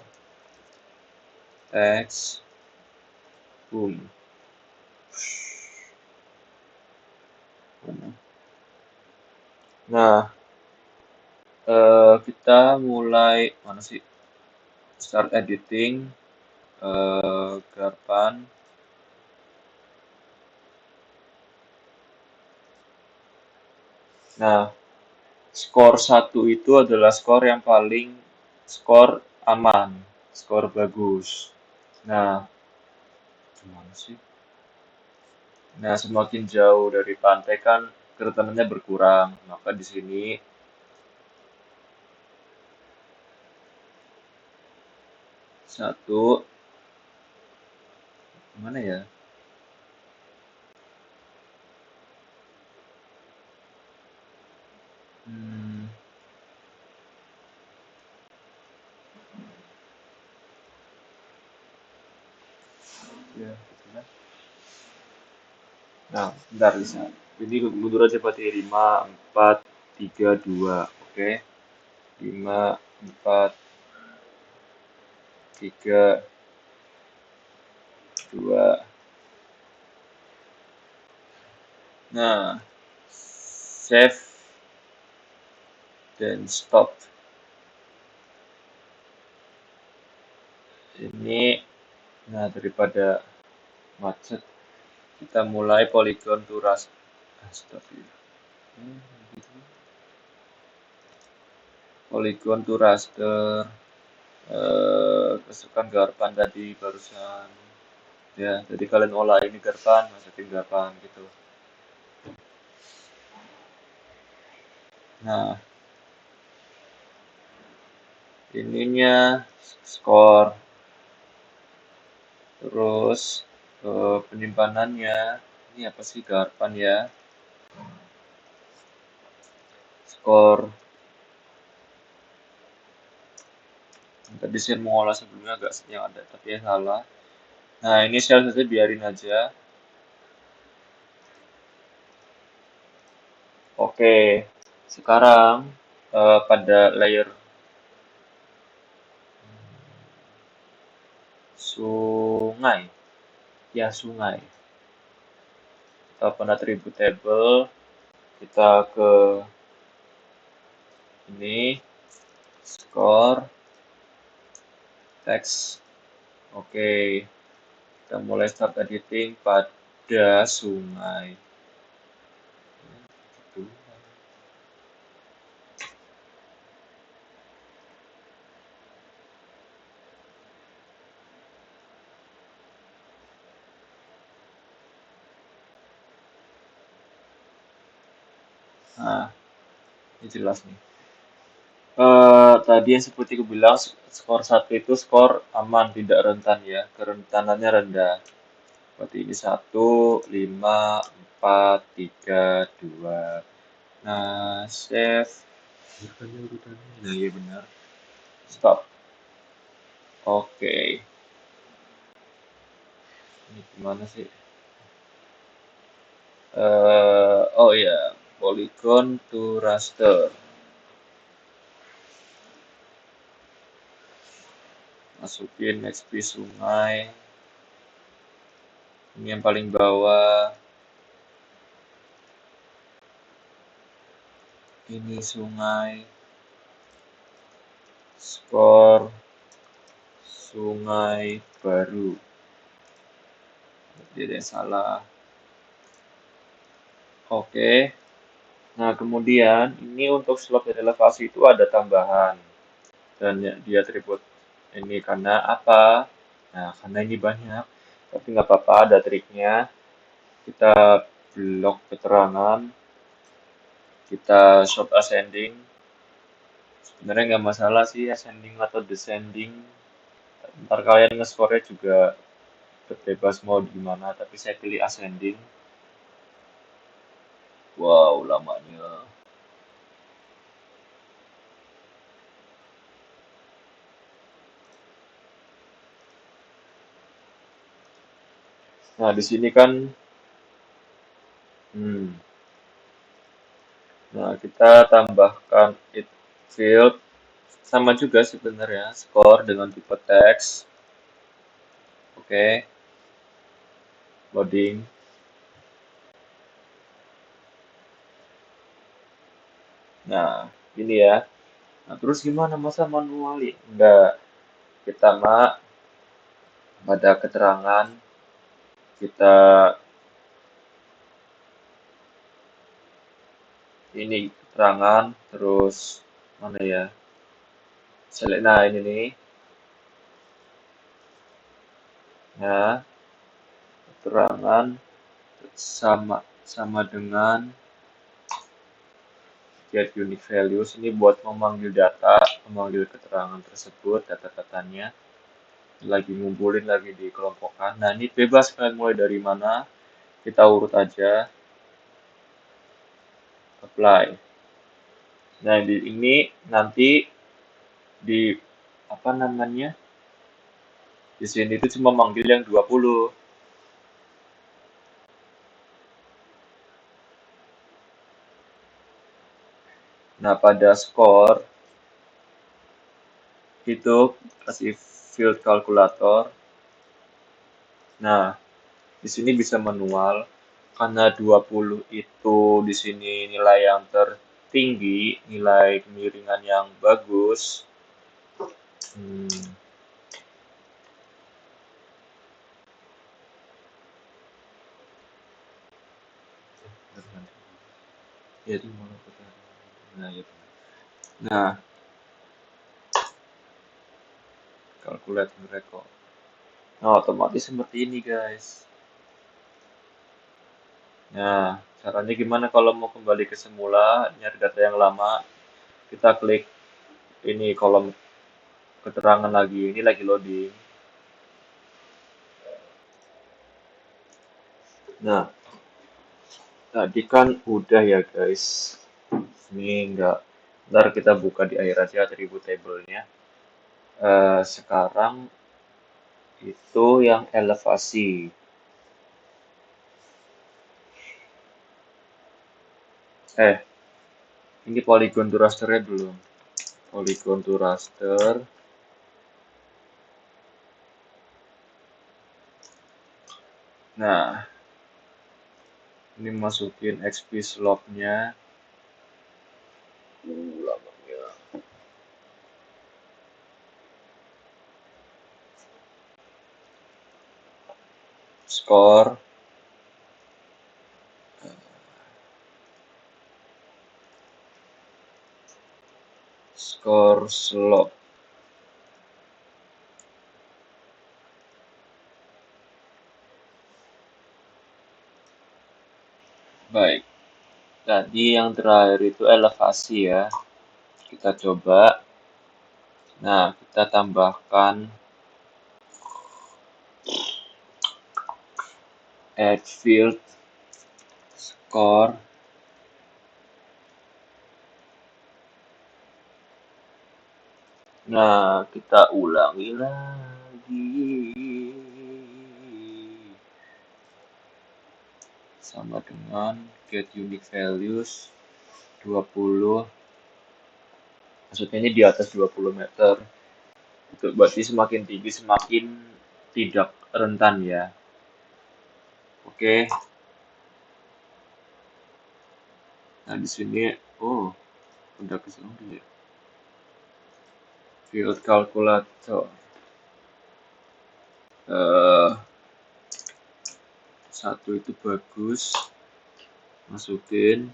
text, boom. Nah, kita mulai mana sih? Start editing, Garpan. Nah, skor 1 itu adalah skor yang paling skor aman, skor bagus. Nah, gimana sih? Nah, semakin jauh dari pantai kan kerentanannya berkurang. Maka di sini satu, mana ya? Hmm, ya, gitu kan. Nah, bentar bisa. Jadi mundur aja berarti 5, 4, 3, 2. Oke. 5, 4, 3, 2. Nah, save dan stop. Ini, nah daripada macet, kita mulai polygon to raster. Astagfirullah. Polygon to raster. Kesukaan garpan tadi barusan. Ya, jadi kalian olah ini garpan, masukin garpan gitu. Nah, ininya skor. Terus penyimpanannya, ini apa sih garpan ya? Skor. Tadi saya mengolah sebelumnya agak yang ada, tapi ya salah. Nah, ini shell saja biarin aja. Oke, sekarang pada layer sungai, ya sungai. Kita open attribute table, kita ke ini, score, text. Oke, kita mulai start editing pada sungai. Nah, ini jelas nih. Tadi yang seperti aku bilang, skor satu itu skor aman, tidak rentan ya. Kerentanannya rendah. Berarti ini satu, 5, 4, 3, 2. Nah, save. Urutannya urutannya. Nah, iya benar. Stop. Oke. Ini gimana sih? Oh ya, polygon to raster. Masukin XP sungai. Ini yang paling bawah. Ini sungai. Skor sungai baru. Tidak ada yang salah. Oke. Nah, kemudian ini untuk slot dan elevasi itu ada tambahan. Dan di atribut ini karena apa? Nah, karena ini banyak. Tapi nggak apa-apa, ada triknya. Kita blok keterangan, kita short ascending. Sebenarnya nggak masalah sih ascending atau descending. Ntar kalian nge-score-nya juga bebas mau di mana, tapi saya pilih ascending. Wow, lamanya. Nah, di sini kan, hmm, nah kita tambahkan it field sama juga sebenarnya score dengan tipe teks. Oke, loading. Nah, ini ya. Nah, terus gimana masa manuali? Enggak, kita pada keterangan kita ini keterangan terus mana ya? Select nah ini nih. Nah, keterangan sama sama dengan get unique values ini buat memanggil data, memanggil keterangan tersebut, data-datanya lagi ngumpulin lagi dikelompokkan. Nah, ini bebas kalian mulai dari mana, kita urut aja, apply. Nah, di ini nanti di apa namanya? Di sini itu cuma manggil yang 20. Nah, pada skor itu kasih field kalkulator. Nah, di sini bisa manual karena 20 itu di sini nilai yang tertinggi, nilai kemiringan yang bagus. Hmm, ya itu mau Nah, ya. Nah, calculate record. Nah, otomatis seperti ini, guys. Nah, caranya gimana kalau mau kembali ke semula, nyari data yang lama, kita klik ini kolom keterangan lagi, ini lagi loading. Nah, tadi kan udah ya guys. Ini enggak. Ntar kita buka di akhir aja atribut table-nya. Sekarang itu yang elevasi. Ini polygon to rasternya belum. Polygon to raster. Nah, ini masukin XP slope-nya. Lamanya. Skor. Skor slope. Baik. Tadi yang terakhir itu elevasi ya. Kita coba. Nah, kita tambahkan add field score. Nah, kita ulangi lagi. Sama dengan get unique values 20. Maksudnya ini di atas 20 meter. Itu berarti semakin tinggi semakin tidak rentan ya. Oke. Nah, di sini udah ke sini ya. Field calculator. Satu itu bagus. Masukin.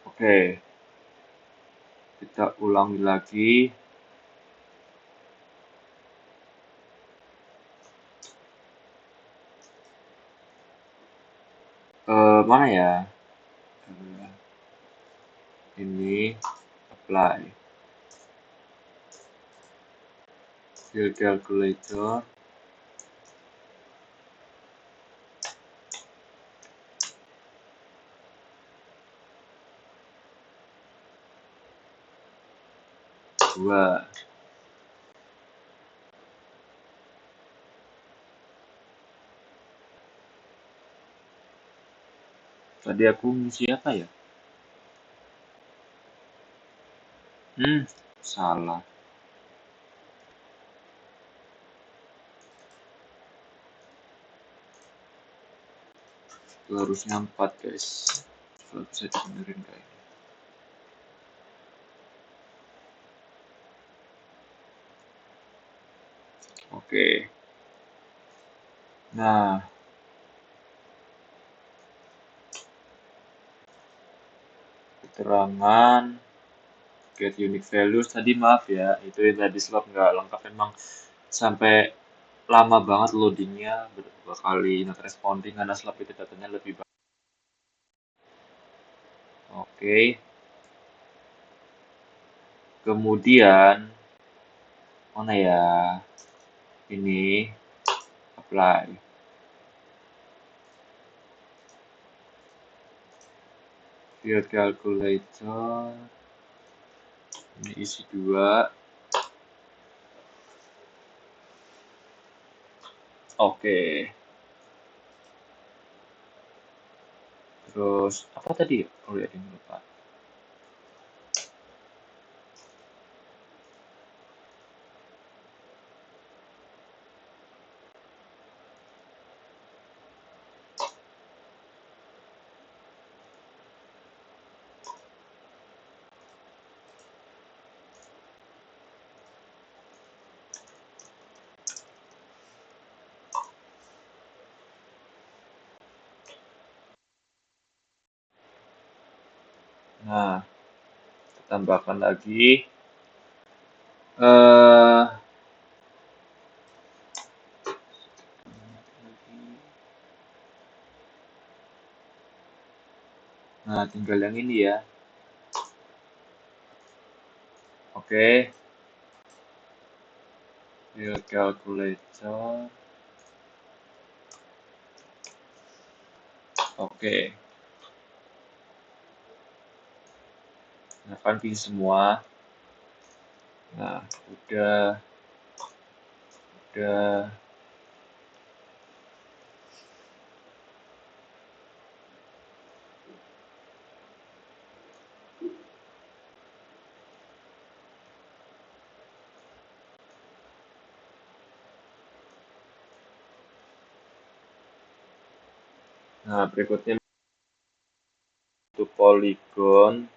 Oke. Kita ulangi lagi. Mana ya? Ini apply. Field calculator. Dua. Tadi aku ngisi apa ya? Salah. Itu harusnya 4 guys. Coba bisa dibenerin kayak ini. Oke. Nah, keterangan get unique values tadi maaf ya, itu yang tadi slot nggak lengkap memang sampai lama banget loadingnya beberapa kali not responding karena slot itu datanya lebih banyak. Oke. Kemudian mana ya? Ini apply. Field calculator. Ini isi 2. Oke. Terus apa tadi? Oh ya, ini lupa. Nah, tambahkan lagi. Nah, tinggal yang ini ya. Oke. Field calculator. Oke. Nah, kan pilih semua. Nah, udah. Nah, berikutnya untuk polygon.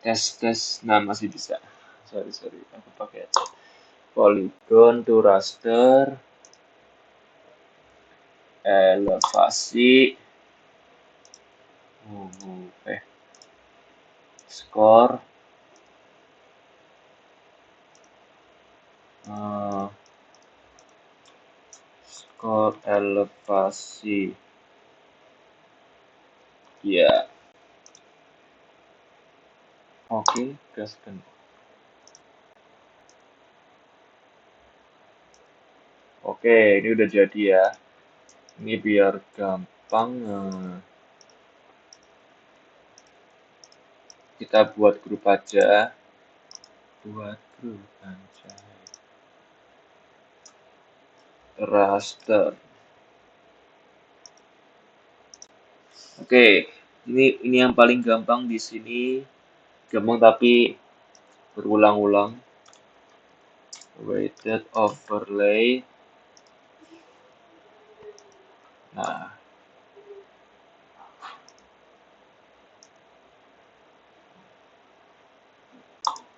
Tes. Nah, masih bisa. Sorry. Aku pakai polygon to raster. Elevasi. Skor. Eh, skor elevasi. Ya, oke, gaskan. Oke, ini udah jadi ya. Ini biar gampang, kita buat grup aja. Buat grup aja. Raster. Oke, ini yang paling gampang di sini. Gampang tapi berulang-ulang. Weighted overlay. Nah,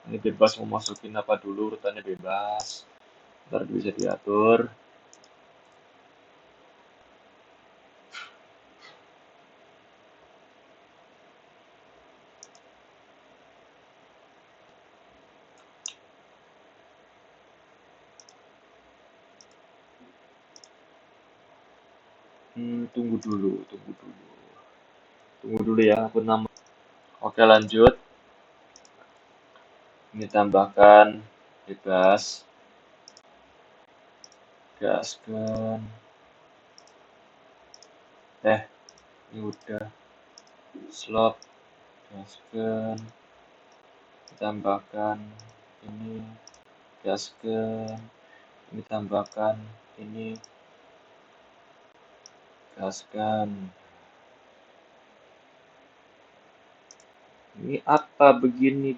ini bebas mau masukin apa dulu, urutannya bebas. Ntar bisa diatur. Tunggu dulu, tunggu dulu. Tunggu dulu ya, aku nama. Oke, lanjut. Ini tambahkan bebas. Gaskan. Ini udah. Slot. Gaskan. Tambahkan ini. Gaskan. Ini tambahkan ini. Gaskan. Ini apa begini?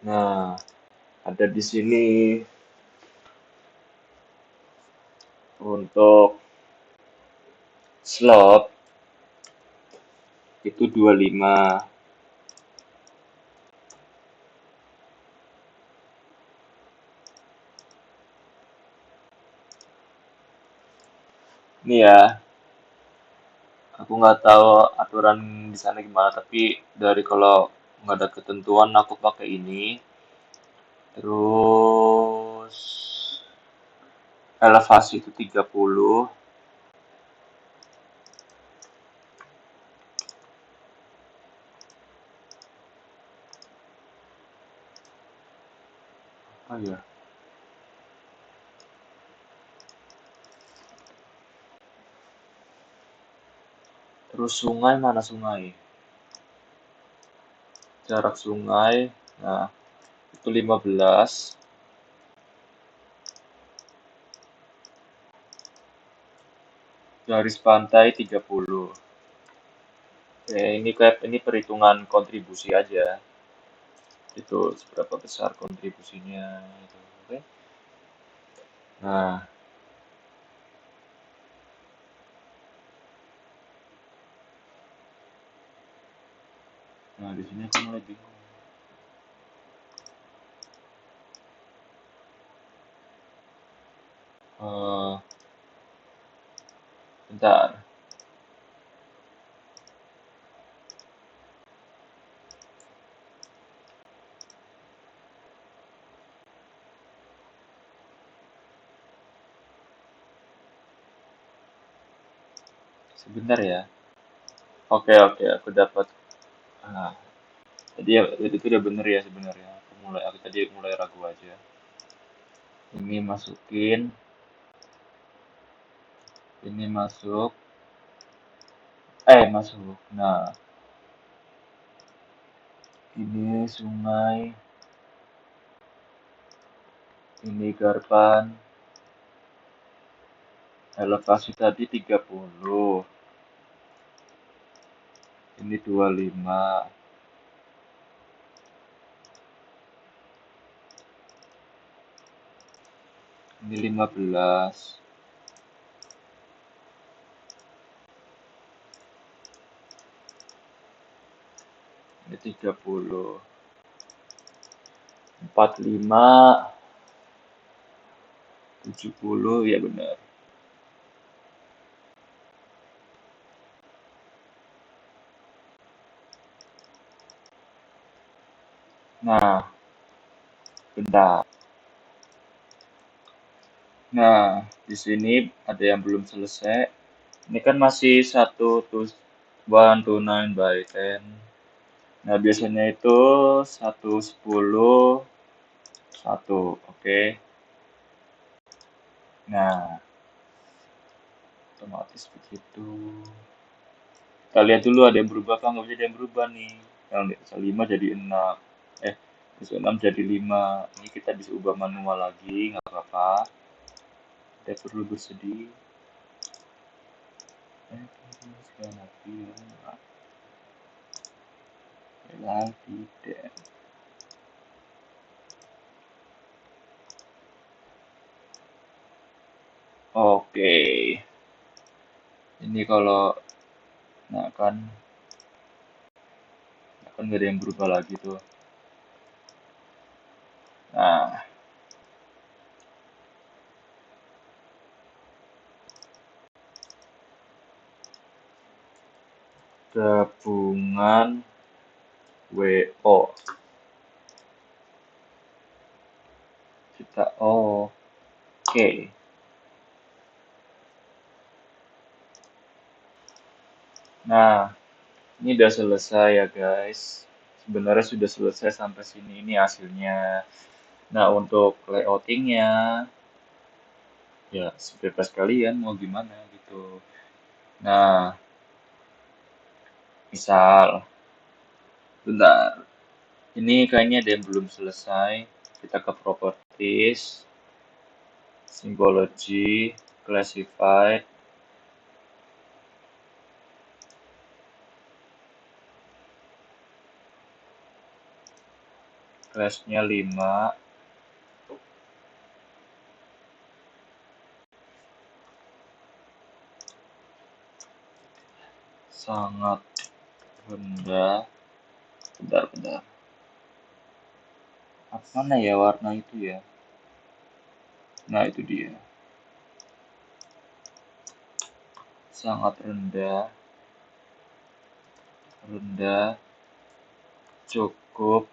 Nah, ada di sini untuk slot itu 25. Ini ya, aku nggak tahu aturan di sana gimana, tapi dari kalau nggak ada ketentuan aku pakai ini. Terus elevasi itu 30. Oh iya. Terus sungai mana sungai? Jarak sungai. Nah, itu 15. Garis pantai 30. Oke, ini perhitungan kontribusi aja. Itu seberapa besar kontribusinya itu. Oke. Nah, di sini aku mulai bingung. Eh, bentar. Sebentar ya. Oke, oke, aku dapat. Nah, tadi itu udah bener ya sebenarnya. Aku mulai ragu aja. Ini masukin, ini masuk, masuk. Nah, ini sungai, ini garpan, elevasi tadi 30, ini 25, ini 15, ini 30, 45, 70, ya benar. Nah, bentar. Nah, di sini ada yang belum selesai. Ini kan masih satu to one to nine by ten. Nah, biasanya itu satu sepuluh satu, oke. Nah, otomatis begitu. Kita lihat dulu ada yang berubah apa nggak, bisa ada yang berubah nih. Yang bisa 5 jadi 6. Bisa 6 jadi 5. Ini kita bisa ubah manual lagi, nggak apa-apa. Tidak perlu bersedih. Tidak. Oke, ini kalau nah kan nggak ada yang berubah lagi tuh. Nah, gabungan WO kita oke. Nah, ini udah selesai ya guys. Sebenarnya sudah selesai sampai sini, ini hasilnya. Nah, untuk layoutingnya ya bebas kalian mau gimana gitu. Nah, misal, bentar, ini kayaknya ada yang belum selesai. Kita ke properties, symbology, classified, class-nya 5, sangat rendah. Bentar. Apa mana ya warna itu ya? Nah, itu dia. Sangat rendah, rendah, cukup,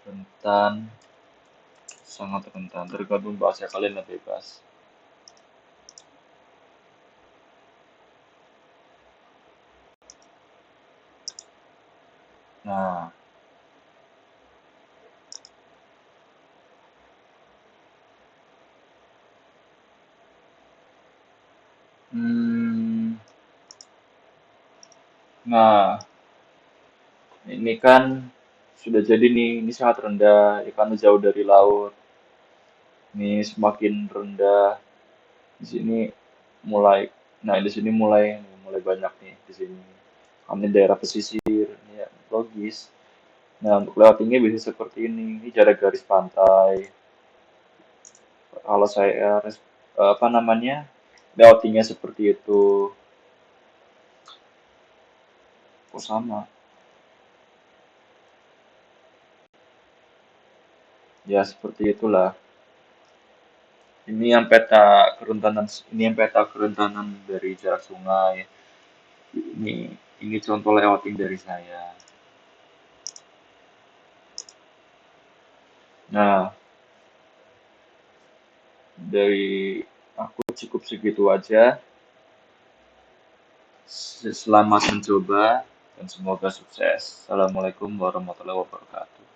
rentan, sangat rentan. Tergantung bahasa kalian lah bebas. Nah, hmm, nah ini kan sudah jadi nih. Ini sangat rendah, ya karena jauh dari laut. Ini semakin rendah. Di sini mulai, nah di sini mulai banyak nih di sini. Kami daerah pesisir, ya logis. Nah, untuk lewatinya bisa seperti ini. Ini jarak garis pantai. Kalau saya apa namanya lewatinya seperti itu, kok sama? Ya seperti itulah. Ini yang peta kerentanan dari jarak sungai. Ini ini contoh layouting dari saya. Nah, dari aku cukup segitu aja. Selamat mencoba dan semoga sukses. Assalamualaikum warahmatullahi wabarakatuh.